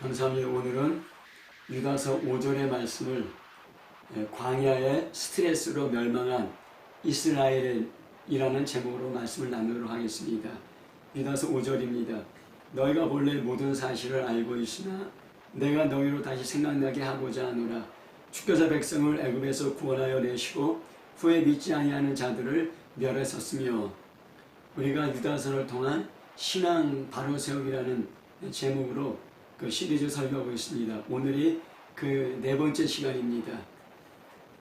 감사합니다. 오늘은 유다서 5절의 말씀을 광야의 스트레스로 멸망한 이스라엘이라는 제목으로 말씀을 나누도록 하겠습니다. 유다서 5절입니다. 너희가 본래 모든 사실을 알고 있으나 내가 너희로 다시 생각나게 하고자 하노라. 주께서 백성을 애굽에서 구원하여 내시고 후에 믿지 아니하는 자들을 멸하셨으며. 우리가 유다서를 통한 신앙 바로 세우기라는 제목으로 그 시리즈 설교하고 있습니다. 오늘이 그 네 번째 시간입니다.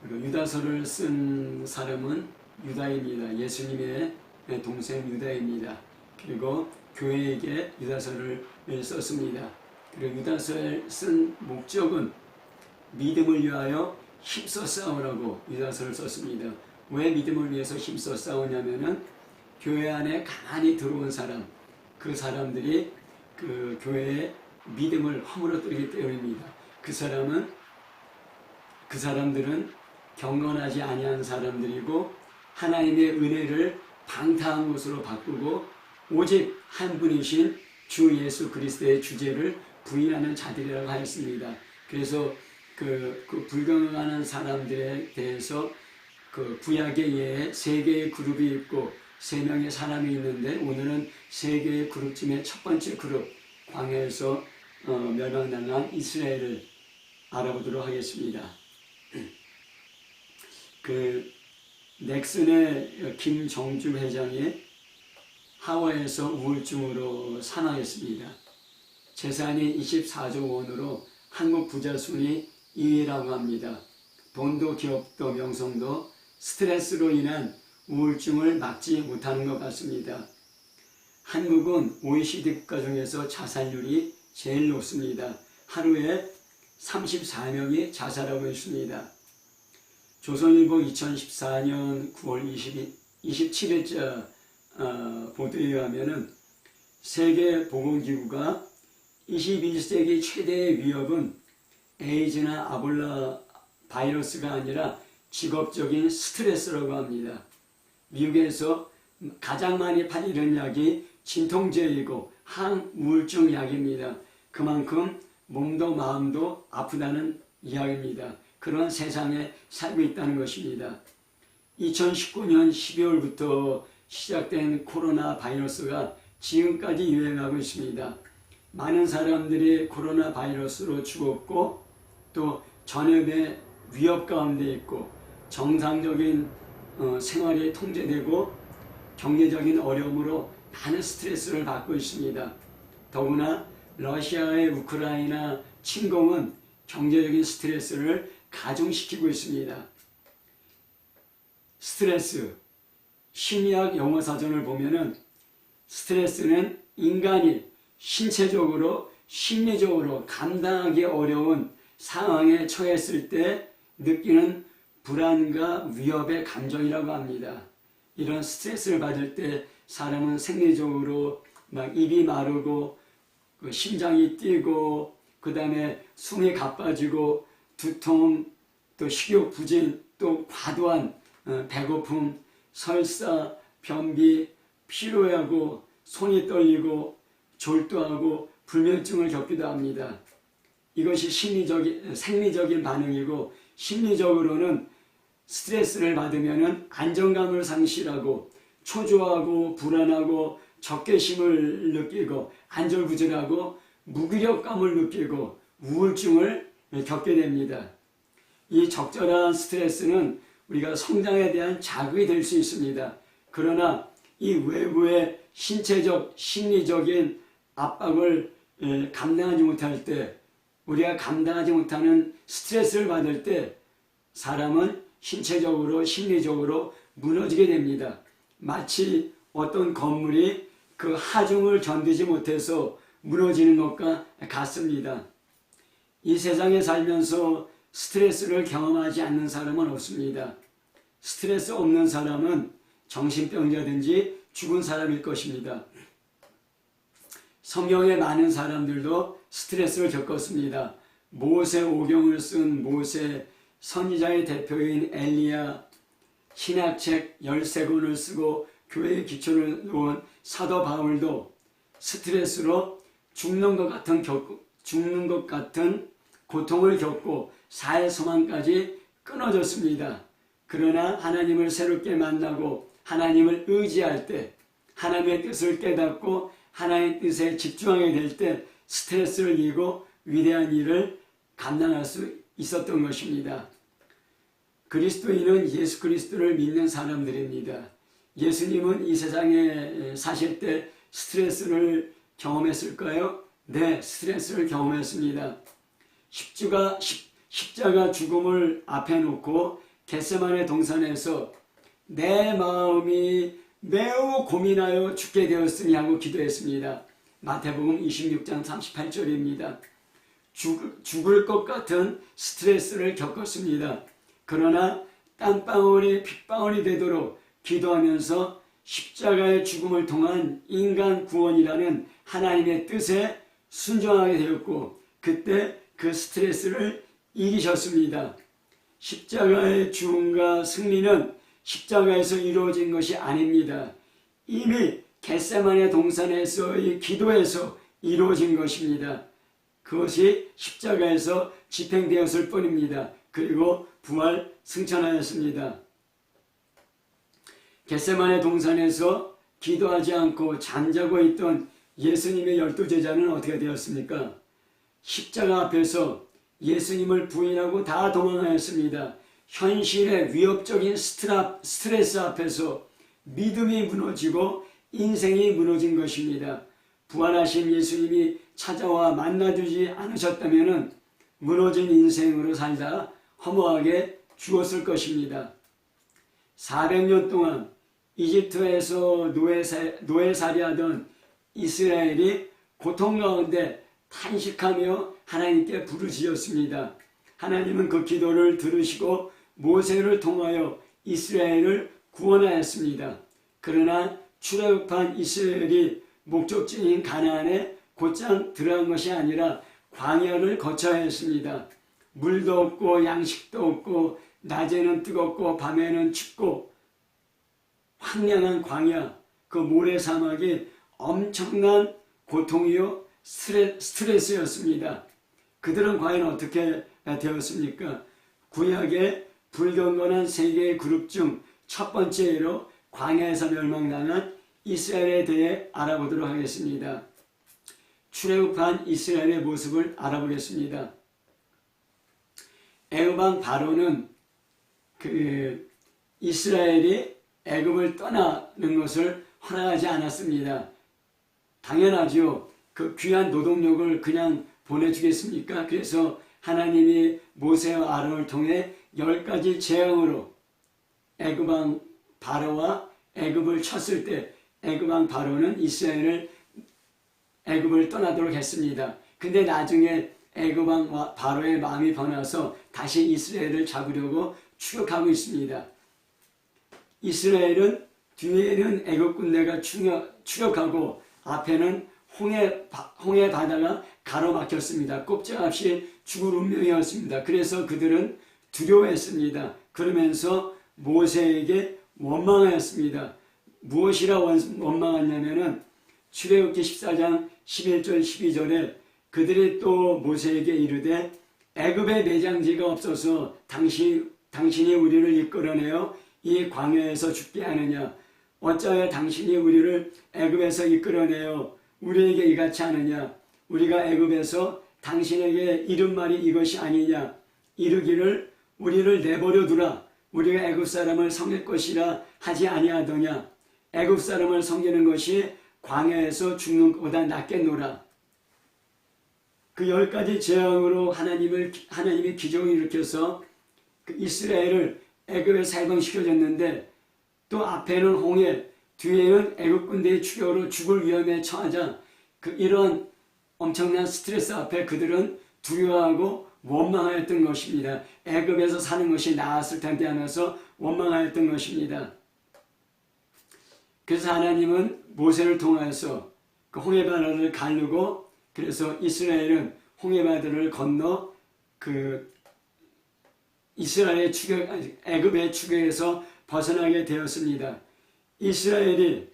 유다서를 쓴 사람은 유다입니다. 예수님의 동생 유다입니다. 그리고 교회에게 유다서를 썼습니다. 그리고 유다서를 쓴 목적은 믿음을 위하여 힘써 싸우라고 유다서를 썼습니다. 왜 믿음을 위해서 힘써 싸우냐면은 교회 안에 가만히 들어온 사람, 그 사람들이 그 교회의 믿음을 허물어뜨리기 때문입니다. 그 사람들은 경건하지 아니한 사람들이고 하나님의 은혜를 방탕한 것으로 바꾸고 오직 한 분이신 주 예수 그리스도의 주제를 부인하는 자들이라고 하였습니다. 그래서 그 불경하는 사람들에 대해서 그 구약의 예에 세 개의 그룹이 있고 세 명의 사람이 있는데, 오늘은 세 개의 그룹 중에 첫 번째 그룹, 광야에서 멸망당한 이스라엘을 알아보도록 하겠습니다. 그 넥슨의 김정주 회장이 하와이에서 우울증으로 사망했습니다. 재산이 24조 원으로 한국 부자 순위 2위라고 합니다. 돈도 기업도 명성도 스트레스로 인한 우울증을 막지 못하는 것 같습니다. 한국은 OECD 국가 중에서 자살률이 제일 높습니다. 하루에 34명이 자살하고 있습니다. 조선일보 2014년 9월 27일자 보도에 의하면 세계보건기구가 21세기 최대의 위협은 에이즈나 아볼라 바이러스가 아니라 직업적인 스트레스라고 합니다. 미국에서 가장 많이 팔리는 약이 진통제이고 항우울증 약입니다. 그만큼 몸도 마음도 아프다는 이야기입니다. 그런 세상에 살고 있다는 것입니다. 2019년 12월부터 시작된 코로나 바이러스가 지금까지 유행하고 있습니다. 많은 사람들이 코로나 바이러스로 죽었고 또 전염의 위협 가운데 있고 정상적인 생활이 통제되고 경제적인 어려움으로 많은 스트레스를 받고 있습니다. 더구나 러시아의 우크라이나 침공은 경제적인 스트레스를 가중시키고 있습니다. 스트레스, 심리학 영어사전을 보면은 스트레스는 인간이 신체적으로 심리적으로 감당하기 어려운 상황에 처했을 때 느끼는 불안과 위협의 감정이라고 합니다. 이런 스트레스를 받을 때 사람은 생리적으로 막 입이 마르고 심장이 뛰고 그 다음에 숨이 가빠지고 두통, 또 식욕 부진, 또 과도한 배고픔, 설사, 변비, 피로하고 손이 떨리고 졸도하고 불면증을 겪기도 합니다. 이것이 생리적인 반응이고, 심리적으로는 스트레스를 받으면 안정감을 상실하고 초조하고 불안하고 적개심을 느끼고 안절부절하고 무기력감을 느끼고 우울증을 겪게 됩니다. 이 적절한 스트레스는 우리가 성장에 대한 자극이 될 수 있습니다. 그러나 이 외부의 신체적, 심리적인 압박을 감당하지 못할 때, 우리가 감당하지 못하는 스트레스를 받을 때 사람은 신체적으로, 심리적으로 무너지게 됩니다. 마치 어떤 건물이 그 하중을 견디지 못해서 무너지는 것과 같습니다. 이 세상에 살면서 스트레스를 경험하지 않는 사람은 없습니다. 스트레스 없는 사람은 정신병자든지 죽은 사람일 것입니다. 성경의 많은 사람들도 스트레스를 겪었습니다. 모세 오경을 쓴 모세, 선지자의 대표인 엘리야, 신학책 13권을 쓰고 교회의 기초를 놓은 사도 바울도 스트레스로 죽는 것 같은 죽는 것 같은 고통을 겪고 살 소망까지 끊어졌습니다. 그러나 하나님을 새롭게 만나고 하나님을 의지할 때, 하나님의 뜻을 깨닫고 하나님의 뜻에 집중하게 될 때 스트레스를 이기고 위대한 일을 감당할 수 있었던 것입니다. 그리스도인은 예수 그리스도를 믿는 사람들입니다. 예수님은 이 세상에 사실 때 스트레스를 경험했을까요? 네, 스트레스를 경험했습니다. 십자가 죽음을 앞에 놓고 겟세마네 동산에서 내 마음이 매우 고민하여 죽게 되었으니 하고 기도했습니다. 마태복음 26장 38절입니다. 죽을 것 같은 스트레스를 겪었습니다. 그러나 땀방울이 핏방울이 되도록 기도하면서 십자가의 죽음을 통한 인간 구원이라는 하나님의 뜻에 순종하게 되었고 그때 그 스트레스를 이기셨습니다. 십자가의 죽음과 승리는 십자가에서 이루어진 것이 아닙니다. 이미 겟세마네 동산에서의 기도에서 이루어진 것입니다. 그것이 십자가에서 집행되었을 뿐입니다. 그리고 부활 승천하였습니다. 겟세마네 동산에서 기도하지 않고 잠자고 있던 예수님의 12제자는 어떻게 되었습니까? 십자가 앞에서 예수님을 부인하고 다 도망하였습니다. 현실의 위협적인 스트레스 앞에서 믿음이 무너지고 인생이 무너진 것입니다. 부활하신 예수님이 찾아와 만나주지 않으셨다면 무너진 인생으로 살다 허무하게 죽었을 것입니다. 400년 동안 이집트에서 노예살이하던 이스라엘이 고통 가운데 탄식하며 하나님께 부르짖었습니다. 하나님은 그 기도를 들으시고 모세를 통하여 이스라엘을 구원하였습니다. 그러나 출애굽한 이스라엘이 목적지인 가나안에 곧장 들어간 것이 아니라 광야를 거쳐야 했습니다. 물도 없고 양식도 없고 낮에는 뜨겁고 밤에는 춥고 황량한 광야, 그 모래사막이 엄청난 고통이요 스트레스였습니다. 그들은 과연 어떻게 되었습니까? 구약의 불경건한 세 개의 그룹 중 첫 번째로 광야에서 멸망당한 이스라엘에 대해 알아보도록 하겠습니다. 출애굽한 이스라엘의 모습을 알아보겠습니다. 애굽왕 바로는 이스라엘이 애굽을 떠나는 것을 허락하지 않았습니다. 당연하죠. 그 귀한 노동력을 그냥 보내주겠습니까? 그래서 하나님이 모세와 아론을 통해 10가지 재앙으로 애굽왕 바로와 애굽을 쳤을 때 애굽왕 바로는 이스라엘을 애굽을 떠나도록 했습니다. 근데 나중에 애굽왕 바로의 마음이 변해서 다시 이스라엘을 잡으려고 추격하고 있습니다. 이스라엘은 뒤에는 애굽 군대가 추격하고 앞에는 홍해 바다가 가로막혔습니다. 꼼짝없이 죽을 운명이었습니다. 그래서 그들은 두려워했습니다. 그러면서 모세에게 원망하였습니다. 무엇이라 원망하냐면은 출애굽기 14장 11절 12절에 그들이 또 모세에게 이르되 애굽에 내장지가 없어서 당신이 우리를 이끌어내어 이 광야에서 죽게 하느냐? 어찌하여 당신이 우리를 애굽에서 이끌어내어 우리에게 이같이 하느냐? 우리가 애굽에서 당신에게 이른 말이 이것이 아니냐? 이르기를 우리를 내버려 두라. 우리가 애굽 사람을 섬길 것이라 하지 아니하더냐? 애굽 사람을 섬기는 것이 광야에서 죽는 것보다 낫겠노라. 그 10가지 재앙으로 하나님이 기적을 일으켜서 그 이스라엘을 애굽에 살방시켜줬는데 또 앞에는 홍해, 뒤에는 애굽 군대의 추격으로 죽을 위험에 처하자 이런 엄청난 스트레스 앞에 그들은 두려워하고 원망하였던 것입니다. 애굽에서 사는 것이 나았을 텐데 하면서 원망하였던 것입니다. 그래서 하나님은 모세를 통해서 그 홍해바다를 가르고 그래서 이스라엘은 홍해바다를 건너 그 이스라엘의 애굽의 추격에서 벗어나게 되었습니다. 이스라엘이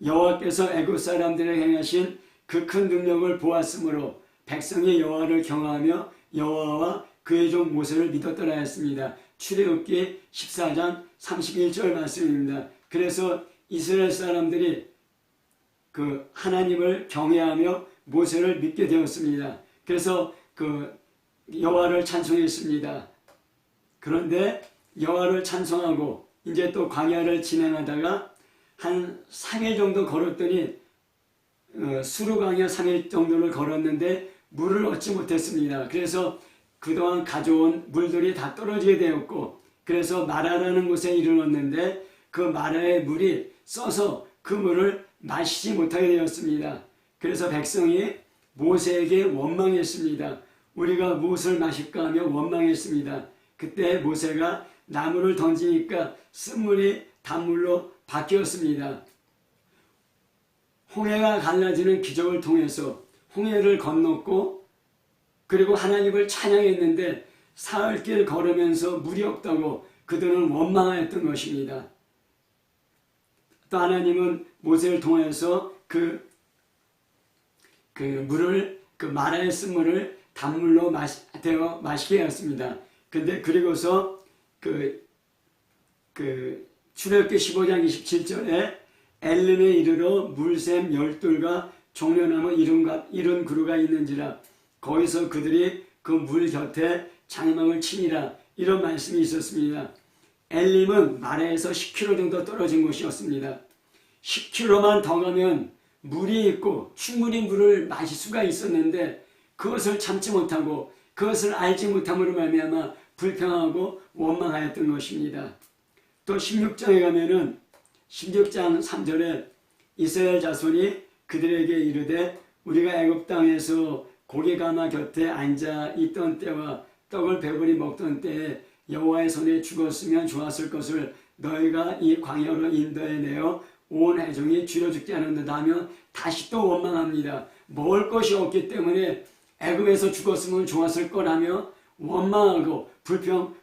여호와께서 애굽 사람들에게 행하신 그 큰 능력을 보았으므로 백성이 여호와를 경외하며 여호와와 그의 종 모세를 믿었더라 했습니다. 출애굽기 14장 31절 말씀입니다. 그래서 이스라엘 사람들이 그 하나님을 경외하며 모세를 믿게 되었습니다. 그래서 그 여호와를 찬송했습니다. 그런데 여호와를 찬송하고 이제 또 광야를 진행하다가 한 3일 정도 걸었더니 수르광야 3일 정도를 걸었는데 물을 얻지 못했습니다. 그래서 그동안 가져온 물들이 다 떨어지게 되었고, 그래서 마라라는 곳에 이르렀는데 그 마라의 물이 써서 그 물을 마시지 못하게 되었습니다. 그래서 백성이 모세에게 원망했습니다. 우리가 무엇을 마실까 하며 원망했습니다. 그때 모세가 나무를 던지니까 쓴물이 단물로 바뀌었습니다. 홍해가 갈라지는 기적을 통해서 홍해를 건넜고, 그리고 하나님을 찬양했는데 사흘길 걸으면서 물이 없다고 그들은 원망하였던 것입니다. 또 하나님은 모세를 통해서 그 물을, 그 마라의 쓴물을 단물로 되어 마시게 하였습니다. 근데 그리고서 출애굽기 15장 27절에 엘림에 이르러 물샘 12과 종려나무 70그루가 있는지라 거기서 그들이 그 물 곁에 장막을 치니라, 이런 말씀이 있었습니다. 엘림은 마라에서 10km 정도 떨어진 곳이었습니다. 10km만 더 가면 물이 있고 충분히 물을 마실 수가 있었는데 그것을 참지 못하고 그것을 알지 못함으로 말미암아 불평하고 원망하였던 것입니다. 또 16장에 가면은 16장 3절에 이스라엘 자손이 그들에게 이르되 우리가 애굽 땅에서 고기가마 곁에 앉아 있던 때와 떡을 배불리 먹던 때에 여호와의 손에 죽었으면 좋았을 것을 너희가 이 광야로 인도해 내어 온 회중이 줄여 죽지 않았는다 하며 다시 또 원망합니다. 먹을 것이 없기 때문에 애굽에서 죽었으면 좋았을 거라며 원망하고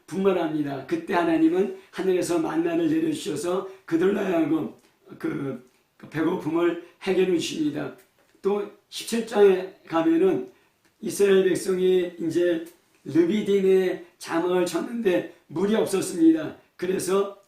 분말합니다. 그때 하나님은 하늘에서 만나를 내려주셔서 그들로 하여금 그 배고픔을 해결해 주십니다. 또 17장에 가면은 이스라엘 백성이 이제 르비딤에 장막을 쳤는데 물이 없었습니다. 그래서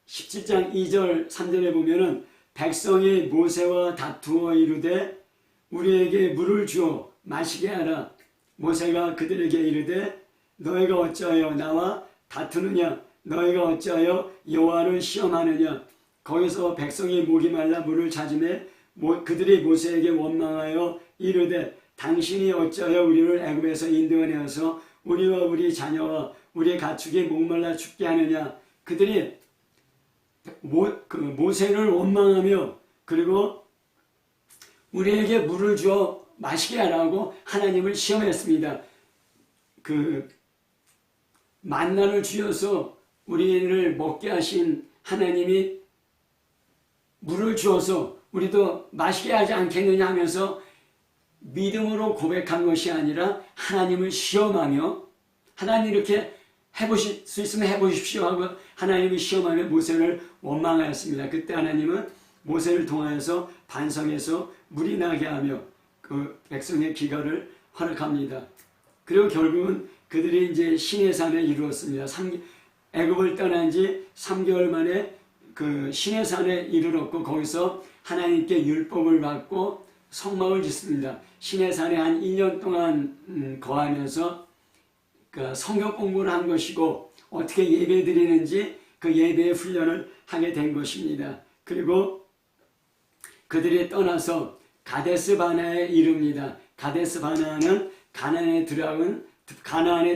17장 2절 3절에 보면은 백성이 모세와 다투어 이르되 우리에게 물을 주어 마시게 하라. 모세가 그들에게 이르되 너희가 어찌하여 나와 다투느냐, 너희가 어찌하여 여호와를 시험하느냐. 거기서 백성이 목이 말라 물을 찾으매 그들이 모세에게 원망하여 이르되 당신이 어찌하여 우리를 애굽에서 인도하여서 우리와 우리 자녀와 우리 가축이 목말라 죽게 하느냐. 그들이 모세를 원망하며 그리고 우리에게 물을 주어 마시게 하라고 하나님을 시험했습니다. 그 만나를 주어서 우리를 먹게 하신 하나님이 물을 주어서 우리도 마시게 하지 않겠느냐 하면서 믿음으로 고백한 것이 아니라 하나님을 시험하며, 하나님 이렇게 해보실 수 있으면 해보십시오 하고 하나님을 시험하며 모세를 원망하였습니다. 그때 하나님은 모세를 통하여서 반석에서 물이 나게 하며 그 백성의 기가를 허락합니다. 그리고 결국은 그들이 이제 시내산에 이르렀습니다. 애굽을 떠난 지 3개월 만에 그 시내산에 이르렀고 거기서 하나님께 율법을 받고 성막을 짓습니다. 시내산에 한 1년 동안 거하면서 그 성경 공부를 한 것이고 어떻게 예배 드리는지 그 예배의 훈련을 하게 된 것입니다. 그리고 그들이 떠나서 가데스 바네아에 이릅니다. 가데스 바네아는 가나안에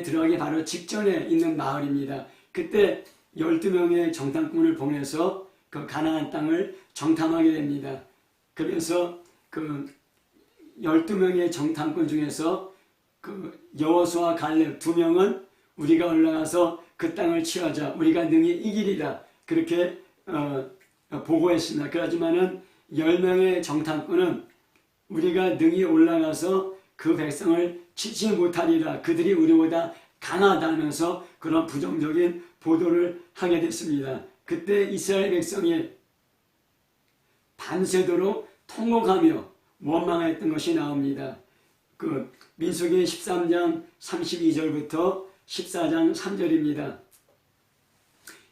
들어가기 바로 직전에 있는 마을입니다. 그때 12명의 정탐꾼을 보내서 그 가나안 땅을 정탐하게 됩니다. 그래서 그 12명의 정탐꾼 중에서 그 여호수아 갈렙 2명은 우리가 올라가서 그 땅을 취하자, 우리가 능히 이기리라, 그렇게 보고했습니다. 그렇지만은 10명의 정탐꾼은 우리가 능히 올라가서 그 백성을 치지 못하리라, 그들이 우리보다 강하다면서 그런 부정적인 보도를 하게 됐습니다. 그때 이스라엘 백성이 밤새도록 통곡하며 원망했던 것이 나옵니다. 민수기 13장 32절부터 14장 3절입니다.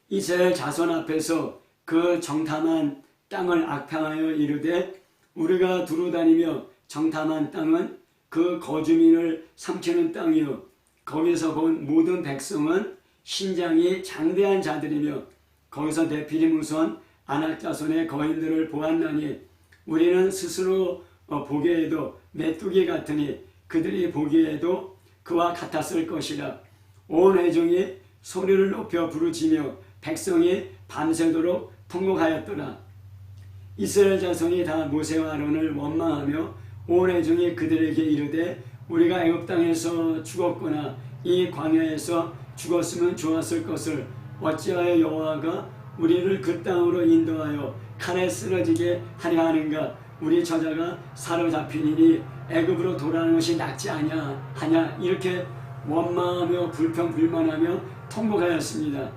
이스라엘 자손 앞에서 그 정탐한 땅을 악평하여 이르되 우리가 두루다니며 정탐한 땅은 그 거주민을 삼키는 땅이요 거기서 본 모든 백성은 신장이 장대한 자들이며 거기서 네피림 우선 아낙 자손의 거인들을 보았나니 우리는 스스로 보기에도 메뚜기 같으니 그들이 보기에도 그와 같았을 것이라. 온 회중이 소리를 높여 부르짖으며 백성이 밤새도록 통곡하였더라. 이스라엘 자손이 다 모세와 아론을 원망하며 온 회중이 그들에게 이르되 우리가 애굽 땅에서 죽었거나 이 광야에서 죽었으면 좋았을 것을 어찌하여 여호와가 우리를 그 땅으로 인도하여 칼에 쓰러지게 하려 하는가. 우리 처자가 사로잡히니 애굽으로 돌아가는 것이 낫지 하냐 이렇게 원망하며 불평불만하며 통곡하였습니다.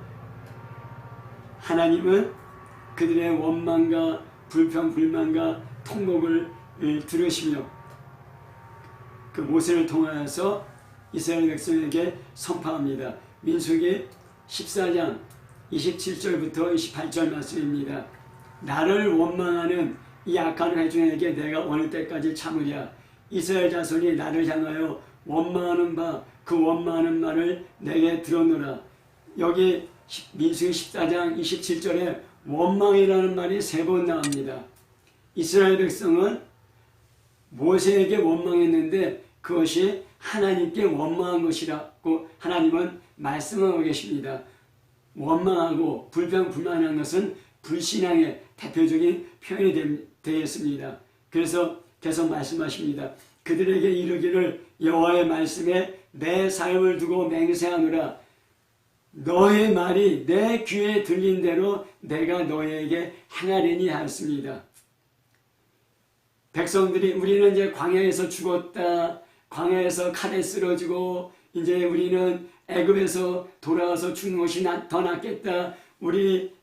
하나님은 그들의 원망과 불평불만과 통곡을 들으시며 그 모세를 통하여서 이스라엘 백성에게 선포합니다. 민수기 14장 27절부터 28절 말씀입니다. 나를 원망하는 이 악한 회중에게 내가 어느 때까지 참으랴. 이스라엘 자손이 나를 향하여 원망하는 바 그 원망하는 말을 내게 들어놓으라. 여기 민수기 14장 27절에 원망이라는 말이 3번 나옵니다. 이스라엘 백성은 모세에게 원망했는데 그것이 하나님께 원망한 것이라고 하나님은 말씀하고 계십니다. 원망하고 불평불만한 것은 불신앙의 대표적인 표현이 되겠습니다. 그래서 계속 말씀하십니다. 그들에게 이르기를 여호와의 말씀에 내 삶을 두고 맹세하노라. 너의 말이 내 귀에 들린 대로 내가 너에게 행하리니 하였습니다. 백성들이 우리는 이제 광야에서 죽었다. 광야에서 칼에 쓰러지고 이제 우리는 애굽에서 돌아와서 죽는 것이 더 낫겠다.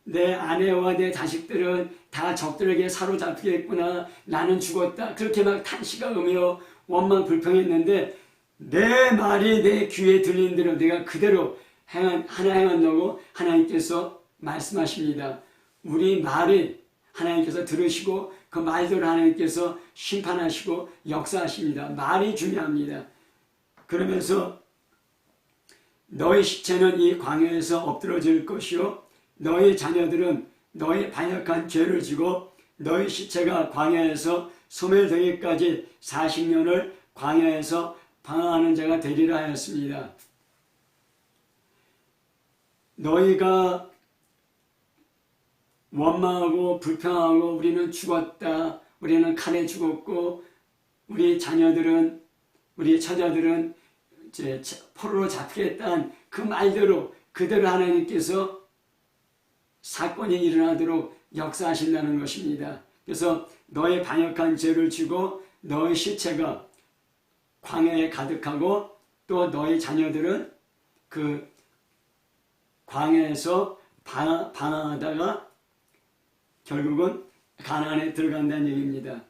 내 아내와 내 자식들은 다 적들에게 사로잡히겠구나. 나는 죽었다. 그렇게 막 탄식하며 원망 불평했는데 내 말이 내 귀에 들린 대로 내가 그대로 행한다고 하나님께서 말씀하십니다. 우리 말이 하나님께서 들으시고 그 말대로 하나님께서 심판하시고 역사하십니다. 말이 중요합니다. 그러면서 너희 시체는 이 광야에서 엎드러질 것이요 너희 자녀들은 너희 반역한 죄를 지고 너희 시체가 광야에서 소멸되기까지 40년을 광야에서 방황하는 자가 되리라 하였습니다. 너희가 원망하고 불평하고 우리는 죽었다. 우리는 칼에 죽었고 우리 자녀들은 우리 처자들은 이제 포로로 잡히겠다는 그 말대로 그대로 하나님께서 사건이 일어나도록 역사하신다는 것입니다. 그래서 너의 반역한 죄를 지고 너의 시체가 광야에 가득하고 또 너희 자녀들은 그 광야에서 방황하다가 결국은 가나안에 들어간다는 얘기입니다.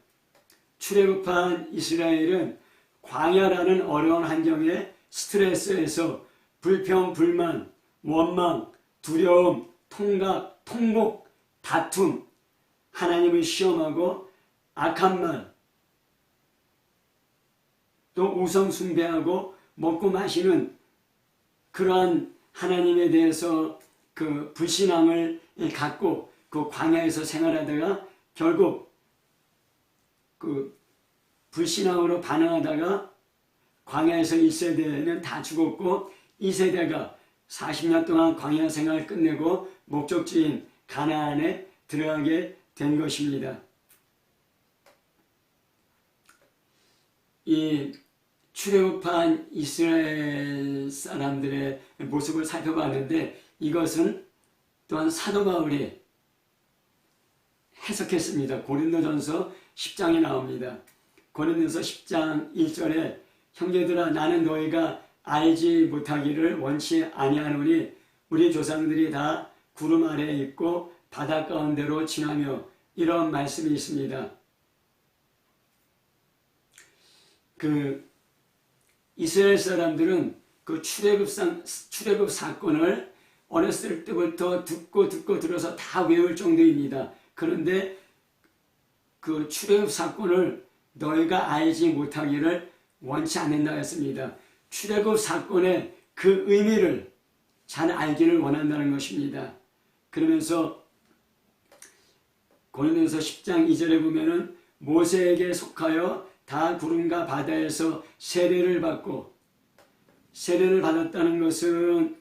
출애굽한 이스라엘은 광야라는 어려운 환경에 스트레스에서 불평, 불만, 원망, 두려움, 통각, 통곡, 다툼, 하나님을 시험하고 악한 말, 또 우상 숭배하고 먹고 마시는 그러한 하나님에 대해서 그 불신앙을 갖고 그 광야에서 생활하다가 결국 그 불신앙으로 반응하다가 광야에서 1세대는 다 죽었고 2세대가 40년 동안 광야 생활을 끝내고 목적지인 가나안에 들어가게 된 것입니다. 이 출애굽한 이스라엘 사람들의 모습을 살펴봤는데 이것은 또한 사도 바울이 해석했습니다. 고린도전서 10장에 나옵니다. 고린도전서 10장 1절에 형제들아 나는 너희가 알지 못하기를 원치 아니하노니 우리 조상들이 다 구름 아래에 있고 바다 가운데로 지나며 이런 말씀이 있습니다. 그 이스라엘 사람들은 그 출애굽 사건을 어렸을 때부터 듣고 들어서 다 외울 정도입니다. 그런데 그 출애굽 사건을 너희가 알지 못하기를 원치 않는다 했습니다. 출애굽 사건의 그 의미를 잘 알기를 원한다는 것입니다. 그러면서 고린도전서 10장 2절에 보면은 모세에게 속하여 다 구름과 바다에서 세례를 받았다는 것은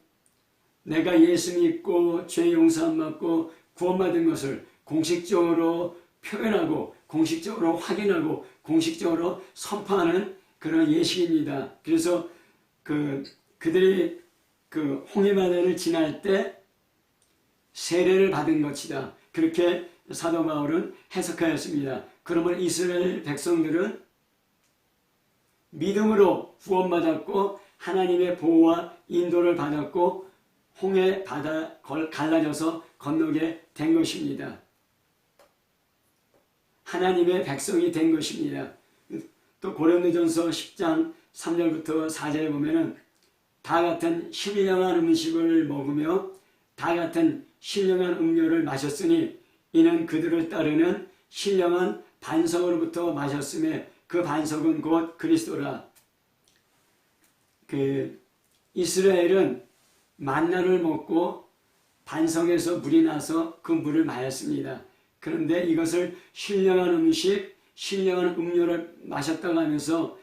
내가 예수 믿고 죄 용서함 받고 구원받은 것을 공식적으로 표현하고 공식적으로 확인하고 공식적으로 선포하는 그런 예식입니다. 그래서 그들이 그 홍해바다를 지날 때 세례를 받은 것이다. 그렇게 사도 바울은 해석하였습니다. 그러면 이스라엘 백성들은 믿음으로 구원받았고 하나님의 보호와 인도를 받았고 홍해 바다 갈라져서 건너게 된 것입니다. 하나님의 백성이 된 것입니다. 또 고린도전서 10장 3절부터 4절에 보면은 다 같은 신령한 음식을 먹으며 다 같은 신령한 음료를 마셨으니 이는 그들을 따르는 신령한 반석으로부터 마셨음에 그 반석은 곧 그리스도라. 이스라엘은 만나를 먹고 반석에서 물이 나서 그 물을 마셨습니다. 그런데 이것을 신령한 음식, 신령한 음료를 마셨다고 하면서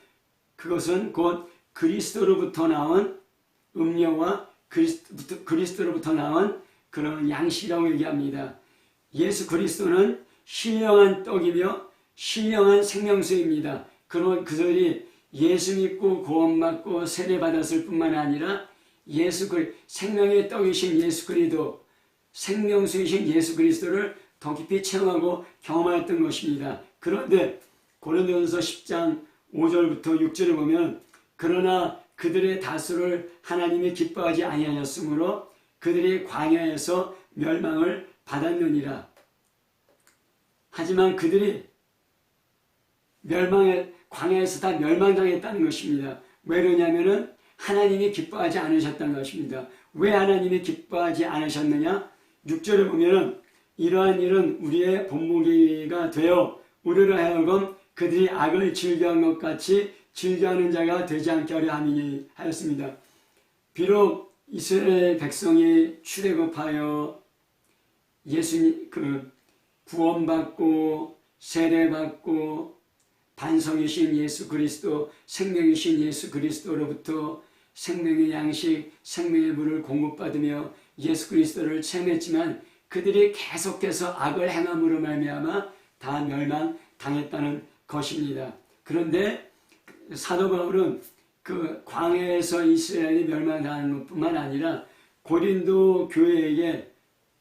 그것은 곧 그리스도로부터 나온 음료와 그리스도로부터 나온 그런 양식이라고 얘기합니다. 예수 그리스도는 신령한 떡이며 신령한 생명수입니다. 그러면 그들이 예수 믿고 구원받고 세례받았을 뿐만 아니라 생명의 떡이신 예수 그리스도, 생명수이신 예수 그리스도를 더 깊이 체험하고 경험하였던 것입니다. 그런데 고린도전서 10장 5절부터 6절을 보면 그러나 그들의 다수를 하나님이 기뻐하지 아니하였으므로 그들이 광야에서 멸망을 받았느니라. 하지만 그들이 광야에서 다 멸망당했다는 것입니다. 왜 그러냐면은 하나님이 기뻐하지 않으셨다는 것입니다. 왜 하나님이 기뻐하지 않으셨느냐? 6절에 보면은 이러한 일은 우리의 본보기가 되어 우리로 하여금 그들이 악을 즐겨한 것 같이 즐겨하는 자가 되지 않게 하려 함이니 하였습니다. 비록 이스라엘 백성이 출애굽하여 예수님 구원받고 세례받고 반석이신 예수 그리스도, 생명이신 예수 그리스도로부터 생명의 양식, 생명의 물을 공급받으며 예수 그리스도를 체험했지만 그들이 계속해서 악을 행함으로 말미암아 다 멸망당했다는 것입니다. 그런데 사도 바울은 그 광야에서 이스라엘이 멸망당하는 것뿐만 아니라 고린도 교회에게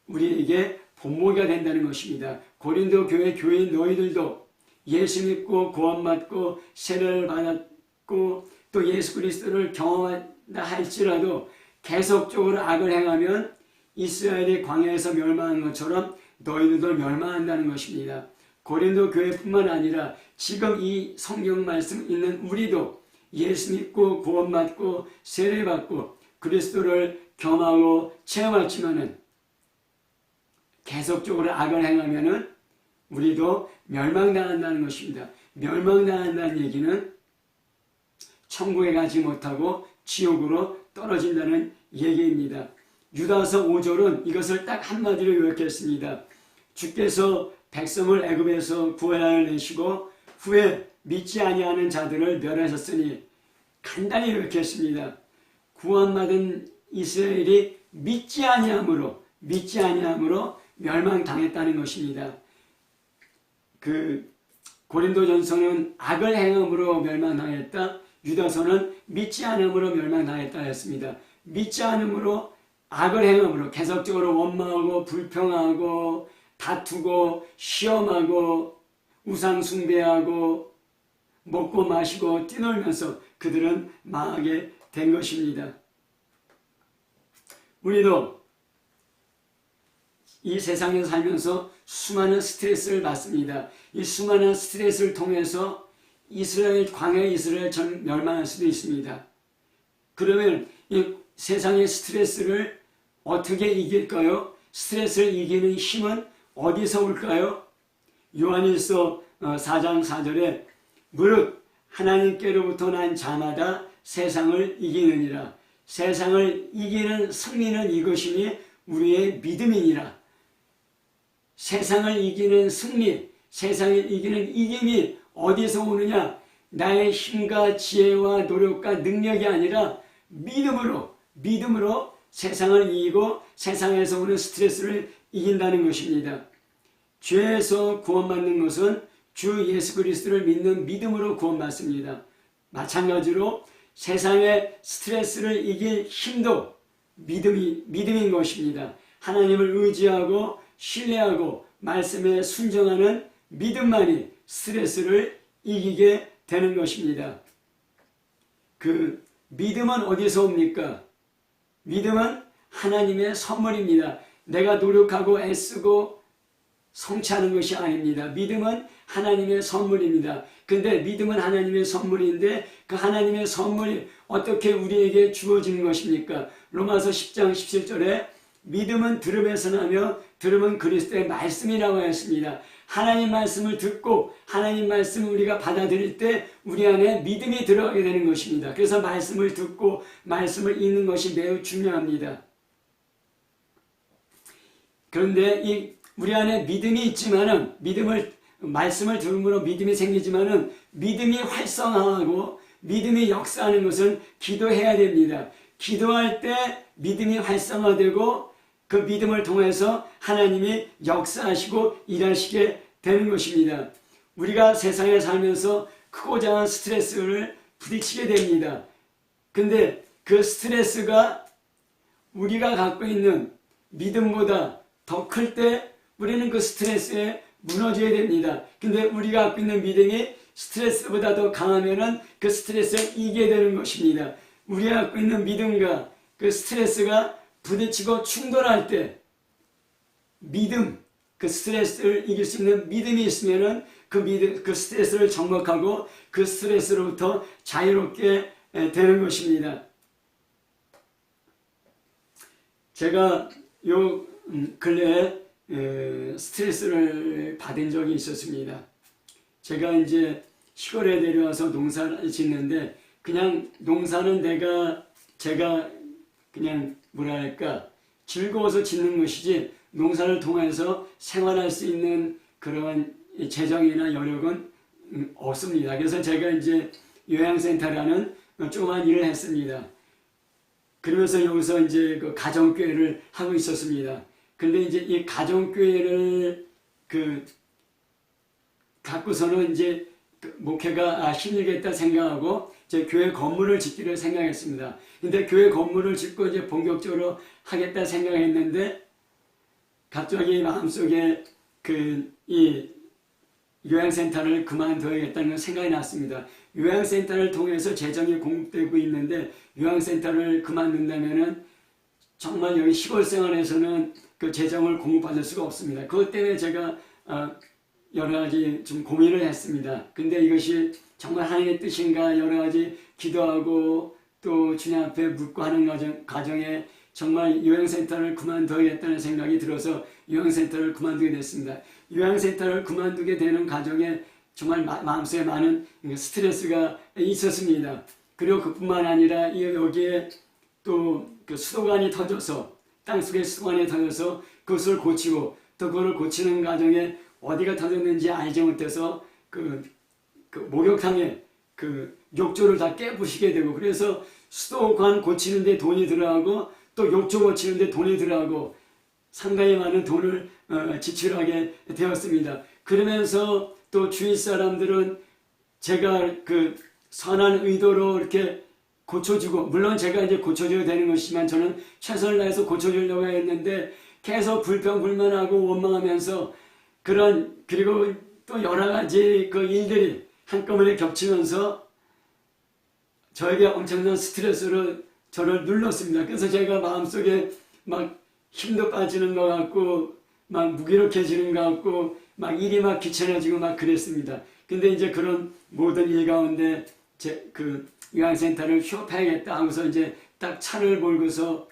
우리에게 본보기가 된다는 것입니다. 고린도 교회인 너희들도 예수 믿고 구원받고 세례를 받았고 또 예수 그리스도를 경험한다 할지라도 계속적으로 악을 행하면 이스라엘이 광야에서 멸망한 것처럼 너희들도 멸망한다는 것입니다. 고린도 교회뿐만 아니라 지금 이 성경 말씀 있는 우리도 예수 믿고 구원받고 세례받고 그리스도를 경험하고 체험했지만은 계속적으로 악을 행하면은 우리도 멸망당한다는 것입니다. 멸망당한다는 얘기는 천국에 가지 못하고 지옥으로 떨어진다는 얘기입니다. 유다서 5절은 이것을 딱 한마디로 요약했습니다. 주께서 백성을 애굽에서 구원하여 내시고 후에 믿지 아니하는 자들을 멸하셨으니 간단히 요약했습니다. 구원받은 이스라엘이 믿지 아니함으로 멸망당했다는 것입니다. 고린도전서는 악을 행함으로 멸망당했다. 유다서는 믿지 않음으로 멸망당했다 했습니다. 믿지 않음으로 악을 행함으로 계속적으로 원망하고 불평하고 다투고 시험하고 우상 숭배하고 먹고 마시고 뛰놀면서 그들은 망하게 된 것입니다. 우리도 이 세상에 살면서 수많은 스트레스를 받습니다. 이 수많은 스트레스를 통해서 이스라엘 광야 이스라엘처럼 멸망할 수도 있습니다. 그러면 이 세상의 스트레스를 어떻게 이길까요? 스트레스를 이기는 힘은 어디서 올까요? 요한일서 4장 4절에 무릇 하나님께로부터 난 자마다 세상을 이기느니라. 세상을 이기는 승리는 이것이니 우리의 믿음이니라. 세상을 이기는 승리, 세상을 이기는 이김이 어디서 오느냐? 나의 힘과 지혜와 노력과 능력이 아니라 믿음으로 세상을 이기고 세상에서 오는 스트레스를 이긴다는 것입니다. 죄에서 구원받는 것은 주 예수 그리스도를 믿는 믿음으로 구원받습니다. 마찬가지로 세상의 스트레스를 이길 힘도 믿음인 것입니다. 하나님을 의지하고 신뢰하고 말씀에 순종하는 믿음만이 스트레스를 이기게 되는 것입니다. 그 믿음은 어디서 옵니까? 믿음은 하나님의 선물입니다. 내가 노력하고 애쓰고 성취하는 것이 아닙니다. 믿음은 하나님의 선물입니다. 근데 믿음은 하나님의 선물인데 그 하나님의 선물이 어떻게 우리에게 주어지는 것입니까? 로마서 10장 17절에 믿음은 들음에서 나며 들음은 그리스도의 말씀이라고 했습니다. 하나님 말씀을 듣고 하나님 말씀을 우리가 받아들일 때 우리 안에 믿음이 들어가게 되는 것입니다. 그래서 말씀을 듣고 말씀을 읽는 것이 매우 중요합니다. 그런데 우리 안에 믿음이 있지만은 말씀을 들음으로 믿음이 생기지만은 믿음이 활성화하고 믿음이 역사하는 것은 기도해야 됩니다. 기도할 때 믿음이 활성화되고 그 믿음을 통해서 하나님이 역사하시고 일하시게 되는 것입니다. 우리가 세상에 살면서 크고 작은 스트레스를 부딪히게 됩니다. 근데 그 스트레스가 우리가 갖고 있는 믿음보다 더 클 때 우리는 그 스트레스에 무너져야 됩니다. 근데 우리가 갖고 있는 믿음이 스트레스보다 더 강하면은 그 스트레스를 이기게 되는 것입니다. 우리가 갖고 있는 믿음과 그 스트레스가 부딪히고 충돌할 때 그 스트레스를 이길 수 있는 믿음이 있으면은 그 스트레스를 정복하고 그 스트레스로부터 자유롭게 되는 것입니다. 제가 요 근래에 스트레스를 받은 적이 있었습니다. 제가 이제 시골에 내려와서 농사를 짓는데 그냥 농사는 제가 그냥 뭐랄까 즐거워서 짓는 것이지 농사를 통해서 생활할 수 있는 그런 재정이나 여력은 없습니다. 그래서 제가 이제 요양센터라는 조그만 일을 했습니다. 그러면서 여기서 이제 그 가정교회를 하고 있었습니다. 근데 이제 이 가정교회를 갖고서는 이제 목회가 힘들겠다 생각하고 이제 교회 건물을 짓기를 생각했습니다. 근데 교회 건물을 짓고 이제 본격적으로 하겠다 생각했는데 갑자기 마음속에 이 요양센터를 그만둬야겠다는 생각이 났습니다. 요양센터를 통해서 재정이 공급되고 있는데 요양센터를 그만둔다면은 정말 여기 시골 생활에서는 그 재정을 공급받을 수가 없습니다. 그것 때문에 제가 여러 가지 좀 고민을 했습니다. 근데 이것이 정말 하나님의 뜻인가 여러 가지 기도하고 또 주님 앞에 묻고 하는 과정에 정말 요양센터를 그만둬야겠다는 생각이 들어서 요양센터를 그만두게 됐습니다. 요양센터를 그만두게 되는 과정에 정말 마음속에 많은 스트레스가 있었습니다. 그리고 그뿐만 아니라 여기에 또 그 수도관이 터져서 땅속에 수도관이 터져서 그것을 고치고 또 그걸 고치는 과정에 어디가 터졌는지 알지 못해서 그 목욕탕에 그 욕조를 다 깨부시게 되고 그래서 수도관 고치는데 돈이 들어가고 또 욕조 고치는데 돈이 들어가고 상당히 많은 돈을 지출하게 되었습니다. 그러면서 또 주위 사람들은 제가 그 선한 의도로 이렇게 고쳐주고 물론 제가 이제 고쳐줘야 되는 것이지만 저는 최선을 다해서 고쳐주려고 했는데 계속 불평불만하고 원망하면서 그리고 또 여러 가지 그 일들이 한꺼번에 겹치면서 저에게 엄청난 스트레스로 저를 눌렀습니다. 그래서 제가 마음속에 막 힘도 빠지는 것 같고 막 무기력해지는 것 같고 막 일이 막 귀찮아지고 막 그랬습니다. 근데 이제 그런 모든 일 가운데 그 요양센터를 휴업해야겠다 하고서 이제 딱 차를 몰고서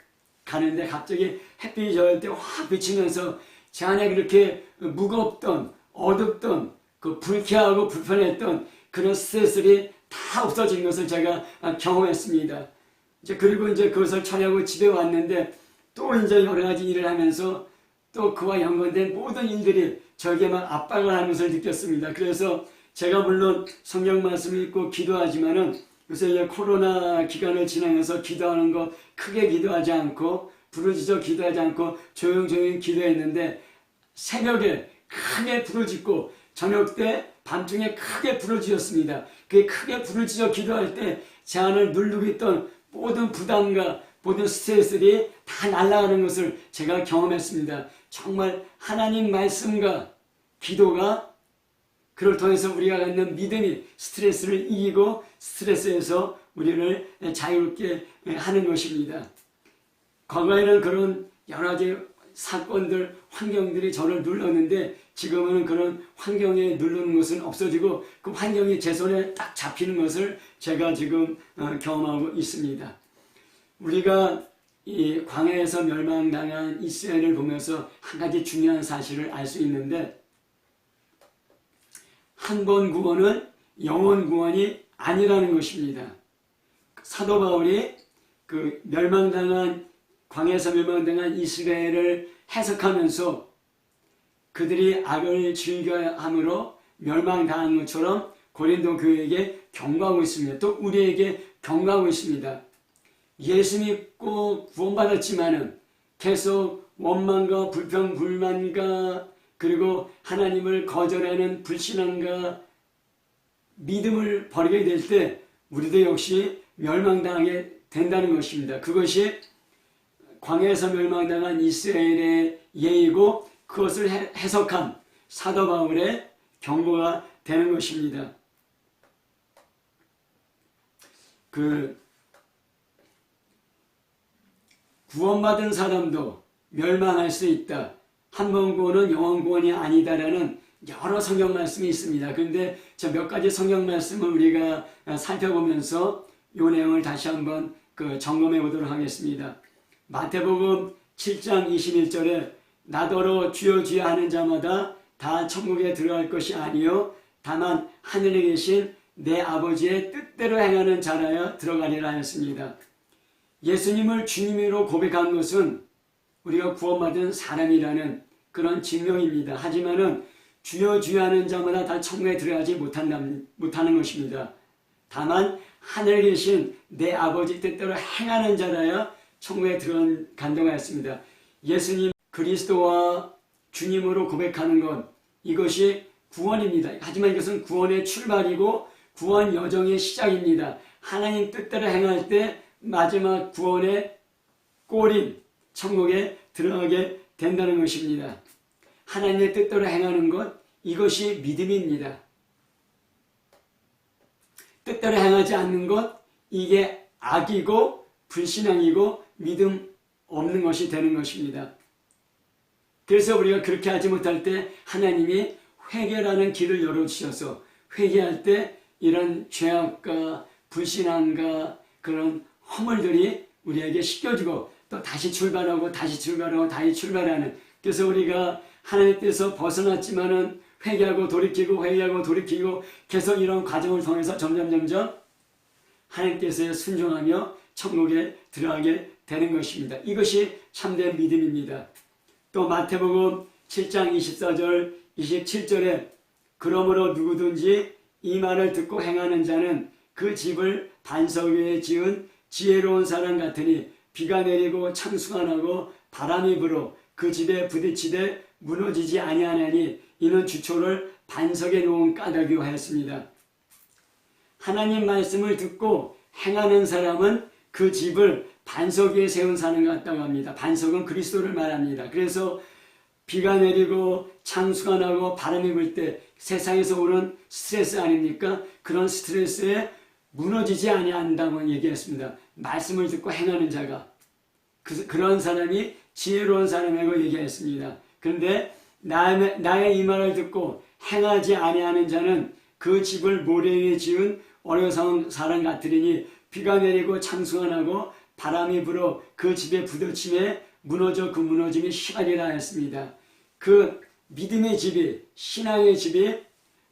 가는데 갑자기 햇빛이 저을 때 확 비치면서 제 안에 그렇게 무겁던 어둡던 그 불쾌하고 불편했던 그런 스트레스들이 다 없어진 것을 제가 경험했습니다. 이제 그리고 이제 그것을 처리하고 집에 왔는데 또 이제 여러 가지 일을 하면서 또 그와 연관된 모든 일들이 저에게 막 압박을 하는 것을 느꼈습니다. 그래서 제가 물론 성경 말씀을 읽고 기도하지만은 요새 이제 코로나 기간을 지나면서 기도하는 거 크게 기도하지 않고 부르짖어 기도하지 않고 조용조용히 기도했는데 새벽에 크게 부르짖고 저녁 때 밤중에 크게 부르짖었습니다. 그 크게 부르짖어 기도할 때 제 안을 누르고 있던 모든 부담과 모든 스트레스들이 다 날아가는 것을 제가 경험했습니다. 정말 하나님 말씀과 기도가 그를 통해서 우리가 갖는 믿음이 스트레스를 이기고 스트레스에서 우리를 자유롭게 하는 것입니다. 과거에는 그런 여러 가지 사건들, 환경들이 저를 눌렀는데 지금은 그런 환경에 누르는 것은 없어지고 그 환경이 제 손에 딱 잡히는 것을 제가 지금 경험하고 있습니다. 우리가 이 광야에서 멸망당한 이스라엘을 보면서 한 가지 중요한 사실을 알 수 있는데 한 번 구원은 영원 구원이 아니라는 것입니다. 사도 바울이 그 광야에서 멸망당한 이스라엘을 해석하면서 그들이 악을 즐겨함으로 멸망당한 것처럼 고린도 교회에게 경고하고 있습니다. 또 우리에게 경고하고 있습니다. 예수 믿고 구원받았지만은 계속 원망과 불평, 불만과 그리고 하나님을 거절하는 불신앙과 믿음을 버리게 될 때 우리도 역시 멸망당하게 된다는 것입니다. 그것이 광야에서 멸망당한 이스라엘의 예이고 그것을 해석한 사도 바울의 경고가 되는 것입니다. 구원받은 사람도 멸망할 수 있다. 한 번 구원은 영원 구원이 아니다라는 여러 성경 말씀이 있습니다. 그런데 저 몇 가지 성경 말씀을 우리가 살펴보면서 이 내용을 다시 한번 점검해 보도록 하겠습니다. 마태복음 7장 21절에 나더러 주여 주여 하는 자마다 다 천국에 들어갈 것이 아니요 다만 하늘에 계신 내 아버지의 뜻대로 행하는 자라야 들어가리라 하였습니다. 예수님을 주님으로 고백한 것은 우리가 구원받은 사람이라는 그런 증명입니다. 하지만은 주여 주여 하는 자마다 다 천국에 들어가지 못하는 것입니다. 다만 하늘에 계신 내 아버지 뜻대로 행하는 자라야 천국에 들어간다고 했습니다. 예수님 그리스도와 주님으로 고백하는 것 이것이 구원입니다. 하지만 이것은 구원의 출발이고 구원 여정의 시작입니다. 하나님 뜻대로 행할 때 마지막 구원의 골인 천국에 들어가게 된다는 것입니다. 하나님의 뜻대로 행하는 것 이것이 믿음입니다. 뜻대로 행하지 않는 것 이게 악이고 불신앙이고 믿음 없는 것이 되는 것입니다. 그래서 우리가 그렇게 하지 못할 때 하나님이 회개라는 길을 열어주셔서 회개할 때 이런 죄악과 불신앙과 그런 허물들이 우리에게 씻겨지고 또 다시 출발하고 다시 출발하고 다시 출발하는 그래서 우리가 하나님 뜻에서 벗어났지만은 회개하고 돌이키고 회개하고 돌이키고 계속 이런 과정을 통해서 점점 하나님께서 순종하며 천국에 들어가게 되는 것입니다. 이것이 참된 믿음입니다. 또 마태복음 7장 24절 27절에 그러므로 누구든지 이 말을 듣고 행하는 자는 그 집을 반석 위에 지은 지혜로운 사람 같으니 비가 내리고 창수가 나고 바람이 불어 그 집에 부딪히되 무너지지 아니하나니 이는 주초를 반석에 놓은 까닭이요 하였습니다. 하나님 말씀을 듣고 행하는 사람은 그 집을 반석 위에 세운 사람 같다고 합니다. 반석은 그리스도를 말합니다. 그래서 비가 내리고 창수가 나고 바람이 불 때 세상에서 오는 스트레스 아닙니까? 그런 스트레스에 무너지지 아니한다고 얘기했습니다. 말씀을 듣고 행하는 자가 그런 사람이 지혜로운 사람이라고 얘기했습니다. 그런데 나의 이 말을 듣고 행하지 아니하는 자는 그 집을 모래 위에 지은 어리석은 사람 같으리니 비가 내리고 창수가 나고 바람이 불어 그 집에 부딪힘에 무너져 그 무너짐이 심하리라 했습니다. 그 믿음의 집이, 신앙의 집이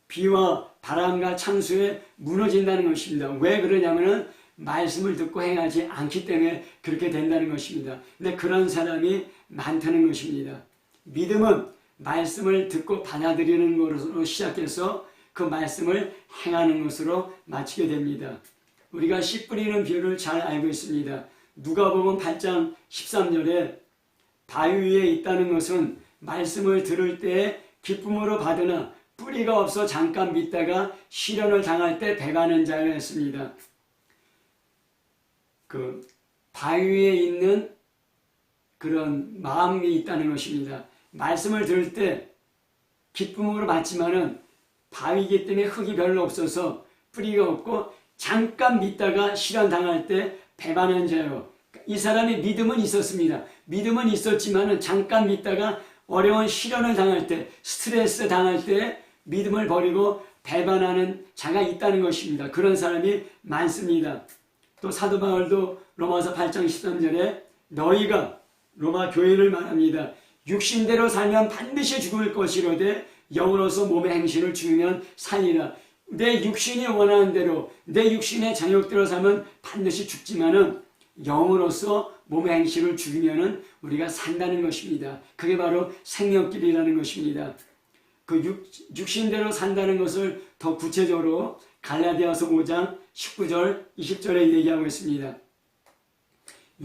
비와 바람과 창수에 무너진다는 것입니다. 왜 그러냐면은 말씀을 듣고 행하지 않기 때문에 그렇게 된다는 것입니다. 근데 그런 사람이 많다는 것입니다. 믿음은 말씀을 듣고 받아들이는 것으로 시작해서 그 말씀을 행하는 것으로 마치게 됩니다. 우리가 씨 뿌리는 비유를 잘 알고 있습니다. 누가복음 8장 13절에 바위 위에 있다는 것은 말씀을 들을 때 기쁨으로 받으나 뿌리가 없어 잠깐 믿다가 시련을 당할 때 배가는 자를 했습니다. 그 바위 위에 있는 그런 마음이 있다는 것입니다. 말씀을 들을 때 기쁨으로 받지만은 바위이기 때문에 흙이 별로 없어서 뿌리가 없고 잠깐 믿다가 시련 당할 때 배반한 자요. 이 사람이 믿음은 있었습니다. 믿음은 있었지만은 잠깐 믿다가 어려운 시련을 당할 때, 스트레스 당할 때 믿음을 버리고 배반하는 자가 있다는 것입니다. 그런 사람이 많습니다. 또 사도 바울도 로마서 8장 13절에 너희가 로마 교회를 말합니다. 육신대로 살면 반드시 죽을 것이로되 영으로서 몸의 행실을 죽이면 살리라. 내 육신이 원하는 대로 내 육신의 정욕대로 살면 반드시 죽지만은 영으로서 몸의 행실을 죽이면은 우리가 산다는 것입니다. 그게 바로 생명길이라는 것입니다. 그 육신대로 산다는 것을 더 구체적으로 갈라디아서 5장 19절 20절에 얘기하고 있습니다.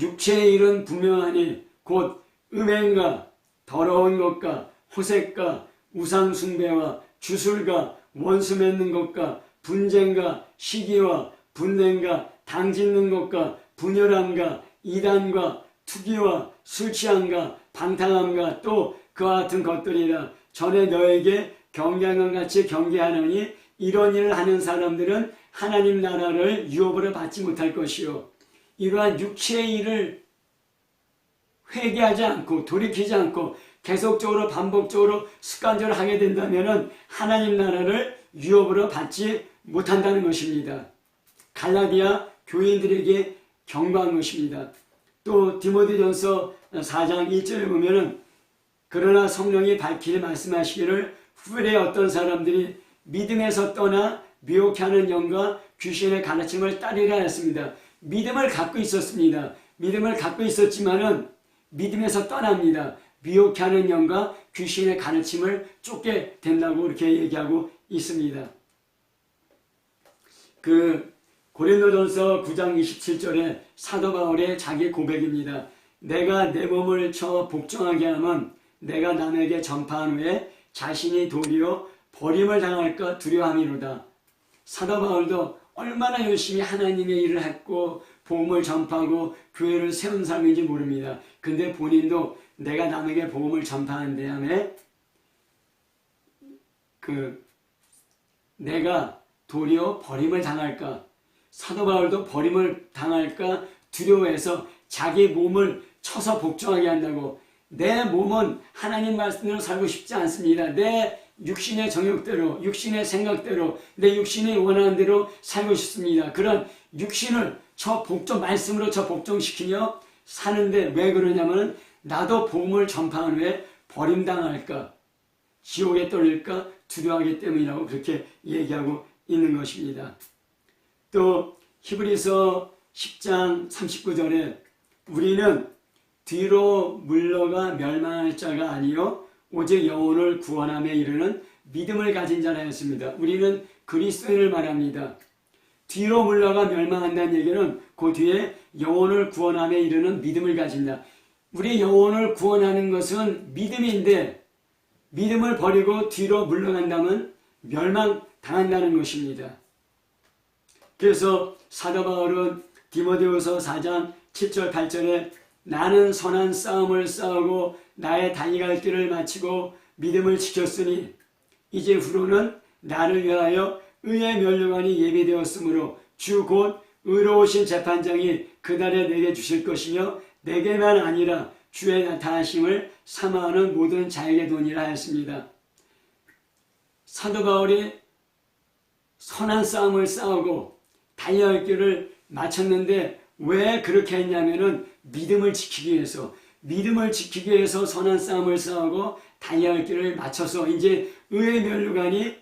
육체의 일은 분명하니 곧 음행과 더러운 것과 호색과 우상숭배와 주술과 원수 맺는 것과 분쟁과 시기와 분냉과 당짓는 것과 분열함과 이단과 투기와 술취함과 방탕함과 또 그와 같은 것들이라. 전에 너에게 경계한 것 같이 경계하노니 이런 일을 하는 사람들은 하나님 나라를 유업으로 받지 못할 것이요. 이러한 육체의 일을 회개하지 않고 돌이키지 않고 계속적으로 반복적으로 습관적으로 하게 된다면 하나님 나라를 유업으로 받지 못한다는 것입니다. 갈라디아 교인들에게 경고한 것입니다. 또 디모데전서 4장 1절에 보면은 그러나 성령이 밝히 말씀하시기를 후일에 어떤 사람들이 믿음에서 떠나 미혹하는 영과 귀신의 가르침을 따르라 했습니다. 믿음을 갖고 있었습니다. 믿음을 갖고 있었지만은 믿음에서 떠납니다. 미혹하는 영과 귀신의 가르침을 쫓게 된다고 이렇게 얘기하고 있습니다. 고린도전서 9장 27절에 사도 바울의 자기 고백입니다. 내가 내 몸을 쳐 복종하게 하면 내가 남에게 전파한 후에 자신이 도리어 버림을 당할까 두려워함이로다. 사도 바울도 얼마나 열심히 하나님의 일을 했고 복음을 전파하고 교회를 세운 사람인지 모릅니다. 근데 본인도 내가 남에게 복음을 전파하는 다음에 내가 도리어 버림을 당할까, 사도 바울도 버림을 당할까 두려워해서 자기 몸을 쳐서 복종하게 한다고. 내 몸은 하나님 말씀대로 살고 싶지 않습니다. 내 육신의 정욕대로, 육신의 생각대로, 내 육신이 원하는 대로 살고 싶습니다. 그런 육신을 말씀으로 복종시키며 사는데 왜 그러냐면 나도 복음을 전파한 후에 버림당할까, 지옥에 떨릴까 두려워하기 때문이라고 그렇게 얘기하고 있는 것입니다. 또 히브리서 10장 39절에 우리는 뒤로 물러가 멸망할 자가 아니요 오직 영혼을 구원함에 이르는 믿음을 가진 자라 했습니다. 우리는 그리스도인을 말합니다. 뒤로 물러가 멸망한다는 얘기는 그 뒤에 영혼을 구원함에 이르는 믿음을 가진다. 우리 영혼을 구원하는 것은 믿음인데 믿음을 버리고 뒤로 물러간다면 멸망당한다는 것입니다. 그래서 사도 바울은 디모데후서 4장 7절 8절에 나는 선한 싸움을 싸우고 나의 다니갈 길을 마치고 믿음을 지켰으니 이제 후로는 나를 위하여 의의 면류관이 예비되었으므로 주 곧 의로우신 재판장이 그날에 내게 주실 것이며 내게만 아니라 주의 나타나심을 사모하는 모든 자에게 도니라 하였습니다. 사도 바울이 선한 싸움을 싸우고 달려야 할 길을 마쳤는데 왜 그렇게 했냐면은 믿음을 지키기 위해서 선한 싸움을 싸우고 달려야 할 길을 마쳐서 이제 의의 면류관이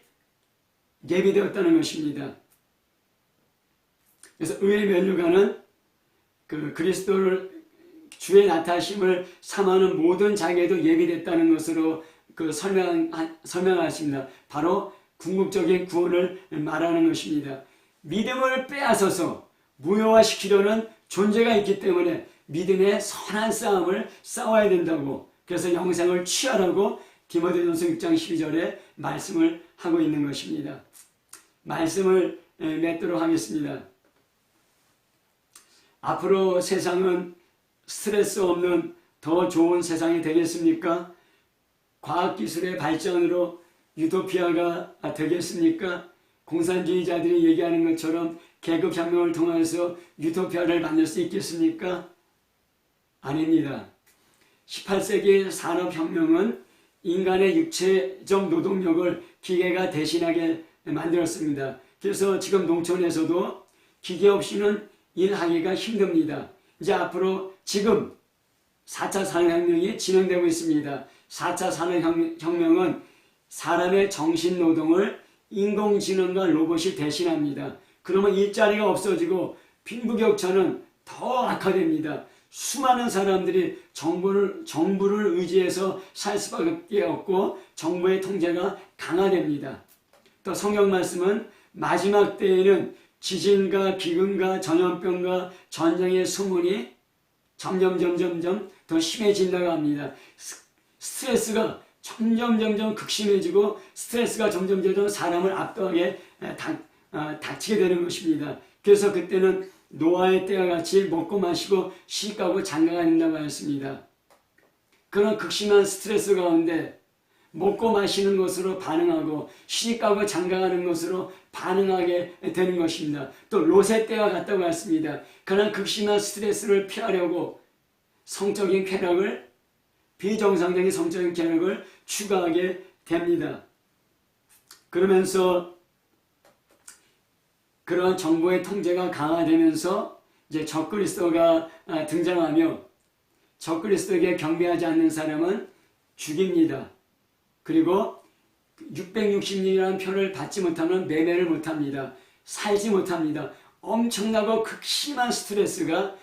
예비되었다는 것입니다. 그래서 의의 면류관은 그 그리스도를 주의 나타나심을 사모하는 모든 자에게도 예비됐다는 것으로 설명하십니다. 바로 궁극적인 구원을 말하는 것입니다. 믿음을 빼앗아서 무효화시키려는 존재가 있기 때문에 믿음의 선한 싸움을 싸워야 된다고, 그래서 영생을 취하라고 디모데전서 6장 12절에 말씀을 하고 있는 것입니다. 말씀을 맺도록 하겠습니다. 앞으로 세상은 스트레스 없는 더 좋은 세상이 되겠습니까? 과학기술의 발전으로 유토피아가 되겠습니까? 공산주의자들이 얘기하는 것처럼 계급혁명을 통해서 유토피아를 만들 수 있겠습니까? 아닙니다. 18세기 산업혁명은 인간의 육체적 노동력을 기계가 대신하게 만들었습니다. 그래서 지금 농촌에서도 기계 없이는 일하기가 힘듭니다. 이제 앞으로 지금 4차 산업혁명이 진행되고 있습니다. 4차 산업혁명은 사람의 정신노동을 인공지능과 로봇이 대신합니다. 그러면 일자리가 없어지고 빈부격차는 더 악화됩니다. 수많은 사람들이 정부를 의지해서 살 수밖에 없고 정부의 통제가 강화됩니다. 또 성경 말씀은 마지막 때에는 지진과 기근과 전염병과 전쟁의 소문이 점점 더 심해진다고 합니다. 스트레스가 점점 극심해지고 스트레스가 점점 사람을 압도하게 닥치게 되는 것입니다. 그래서 그때는 노아의 때와 같이 먹고 마시고 시집가고 장가가 된다고 하였습니다. 그런 극심한 스트레스 가운데 먹고 마시는 것으로 반응하고 시집가고 장가가는 것으로 반응하게 되는 것입니다. 또 롯의 때와 같다고 했습니다. 그런 극심한 스트레스를 피하려고 비정상적인 성적인 쾌락을 추구하게 됩니다. 그러면서 그러한 정부의 통제가 강화되면서 이제 적그리스도가 등장하며 적그리스도에게 경배하지 않는 사람은 죽입니다. 그리고 660년이라는 표를 받지 못하면 매매를 못합니다. 살지 못합니다. 엄청나고 극심한 스트레스가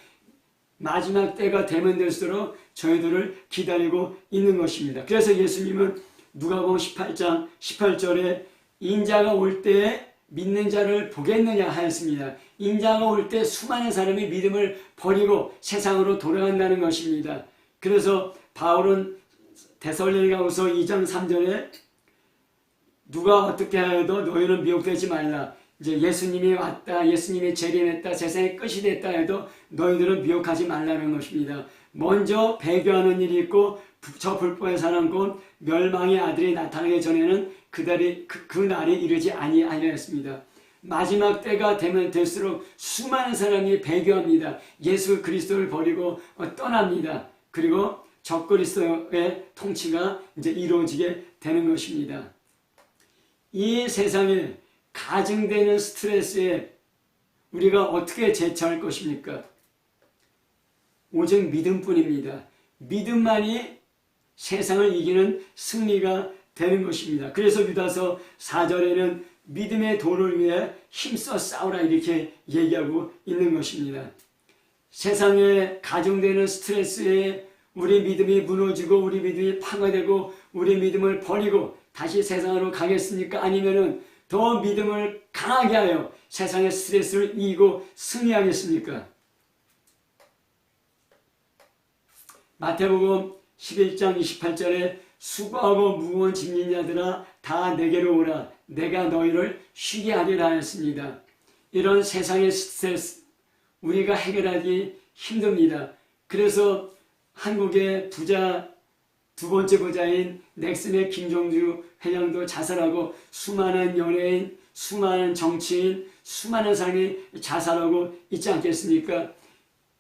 마지막 때가 되면 될수록 저희들을 기다리고 있는 것입니다. 그래서 예수님은 누가복음 18장 18절에 인자가 올 때에 믿는 자를 보겠느냐 하였습니다. 인자가 올 때 수많은 사람이 믿음을 버리고 세상으로 돌아간다는 것입니다. 그래서 바울은 데살로니가후서 2장 3절에 누가 어떻게 하여도 너희는 미혹되지 말라. 이제 예수님이 왔다, 예수님이 재림했다, 세상의 끝이 됐다 해도 너희들은 미혹하지 말라는 것입니다. 먼저 배교하는 일이 있고 저 불법의 사람 곧 멸망의 아들이 나타나기 전에는 그 날이 이르지 아니하려 했습니다. 마지막 때가 되면 될수록 수많은 사람이 배교합니다. 예수 그리스도를 버리고 떠납니다. 그리고 적그리스도의 통치가 이제 이루어지게 되는 것입니다. 이 세상에 가증되는 스트레스에 우리가 어떻게 대처할 것입니까? 오직 믿음뿐입니다. 믿음만이 세상을 이기는 승리가 되는 것입니다. 그래서 유다서 4절에는 믿음의 도를 위해 힘써 싸우라 이렇게 얘기하고 있는 것입니다. 세상에 가중되는 스트레스에 우리 믿음이 무너지고 우리 믿음이 파괴되고 우리 믿음을 버리고 다시 세상으로 가겠습니까? 아니면은 더 믿음을 강하게 하여 세상의 스트레스를 이기고 승리하겠습니까? 마태복음 11장 28절에 수고하고 무거운 짐진 자들아 다 내게로 오라 내가 너희를 쉬게 하리라 하였습니다. 이런 세상의 스트레스 우리가 해결하기 힘듭니다. 그래서 한국의 두 번째 부자인 넥슨의 김종주 회장도 자살하고 수많은 연예인, 수많은 정치인, 수많은 사람이 자살하고 있지 않겠습니까?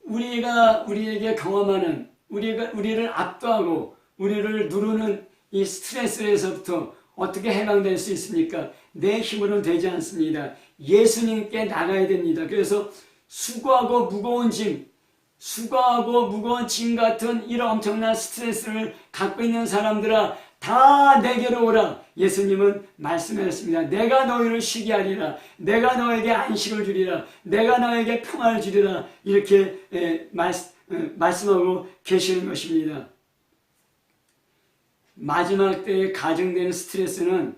우리에게 경험하는 우리를 압도하고 우리를 누르는 이 스트레스에서부터 어떻게 해방될 수 있습니까? 내 힘으로는 되지 않습니다. 예수님께 나가야 됩니다. 그래서 수고하고 무거운 짐 같은 이런 엄청난 스트레스를 갖고 있는 사람들아, 다 내게로 오라. 예수님은 말씀하셨습니다. 내가 너희를 쉬게 하리라. 내가 너에게 안식을 주리라. 내가 너에게 평화를 주리라. 이렇게 말씀하고 계시는 것입니다. 마지막 때에 가중되는 스트레스는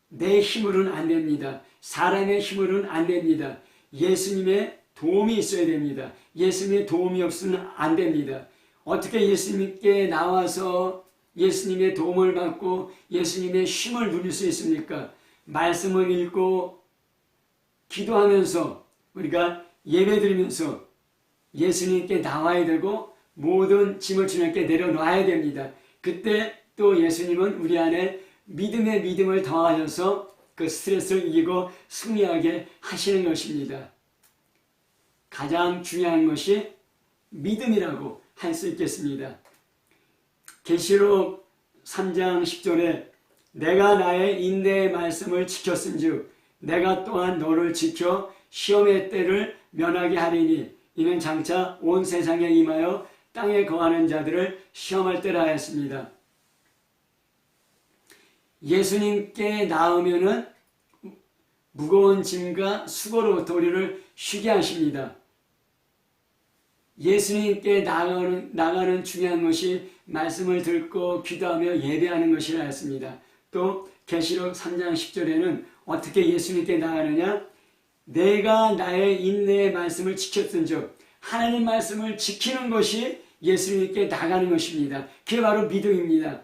내 힘으로는 안 됩니다. 사람의 힘으로는 안 됩니다. 예수님의 도움이 있어야 됩니다. 예수님의 도움이 없으면 안 됩니다. 어떻게 예수님께 나와서 예수님의 도움을 받고 예수님의 힘을 누릴 수 있습니까? 말씀을 읽고 기도하면서 우리가 예배드리면서 예수님께 나와야 되고 모든 짐을 주님께 내려놔야 됩니다. 그때 또 예수님은 우리 안에 믿음의 믿음을 더하셔서 그 스트레스를 이기고 승리하게 하시는 것입니다. 가장 중요한 것이 믿음이라고 할 수 있겠습니다. 계시록 3장 10절에 내가 나의 인내의 말씀을 지켰은즉 내가 또한 너를 지켜 시험의 때를 면하게 하리니 이는 장차 온 세상에 임하여 땅에 거하는 자들을 시험할 때라 하였습니다. 예수님께 나오면은 무거운 짐과 수고로부터 우리를 쉬게 하십니다. 예수님께 나가는 중요한 것이 말씀을 듣고 기도하며 예배하는 것이라 했습니다. 또 계시록 3장 10절에는 어떻게 예수님께 나가느냐? 내가 나의 인내의 말씀을 지켰은즉 하나님 말씀을 지키는 것이 예수님께 나가는 것입니다. 그게 바로 믿음입니다.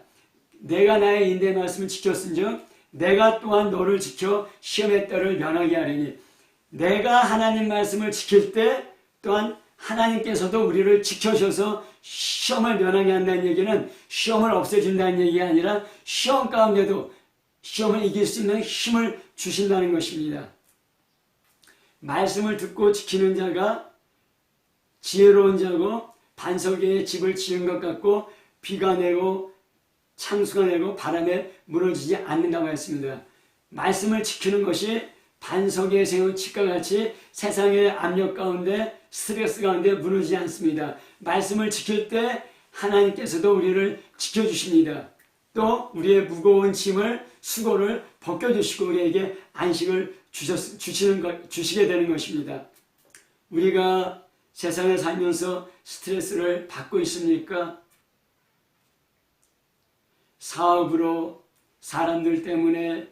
내가 나의 인내의 말씀을 지켰은즉 내가 또한 너를 지켜 시험의 때를 면하게 하리니 내가 하나님 말씀을 지킬 때 또한 하나님께서도 우리를 지켜셔서 시험을 면하게 한다는 얘기는 시험을 없애준다는 얘기가 아니라 시험 가운데도 시험을 이길 수 있는 힘을 주신다는 것입니다. 말씀을 듣고 지키는 자가 지혜로운 자고 반석 위에 집을 지은 것 같고 비가 내고 창수가 내고 바람에 무너지지 않는다고 했습니다. 말씀을 지키는 것이 반석에 세운 집과 같이 세상의 압력 가운데 스트레스 가운데 무너지지 않습니다. 말씀을 지킬 때 하나님께서도 우리를 지켜주십니다. 또 우리의 무거운 짐을 수고를 벗겨주시고 우리에게 안식을 주시게 되는 것입니다. 우리가 세상에 살면서 스트레스를 받고 있습니까? 사업으로 사람들 때문에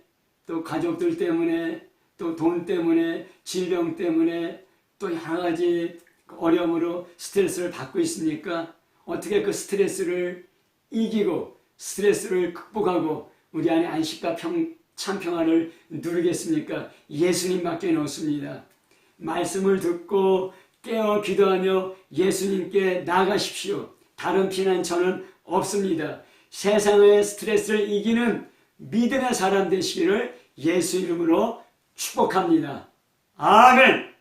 또 가족들 때문에 또 돈 때문에 질병 때문에 또 여러 가지 어려움으로 스트레스를 받고 있습니까? 어떻게 그 스트레스를 이기고 스트레스를 극복하고 우리 안에 안식과 참 평안을 누리겠습니까? 예수님밖에 없습니다. 말씀을 듣고 깨어 기도하며 예수님께 나가십시오. 다른 피난처는 없습니다. 세상의 스트레스를 이기는 믿음의 사람 되시기를 예수 이름으로 축복합니다. 아멘.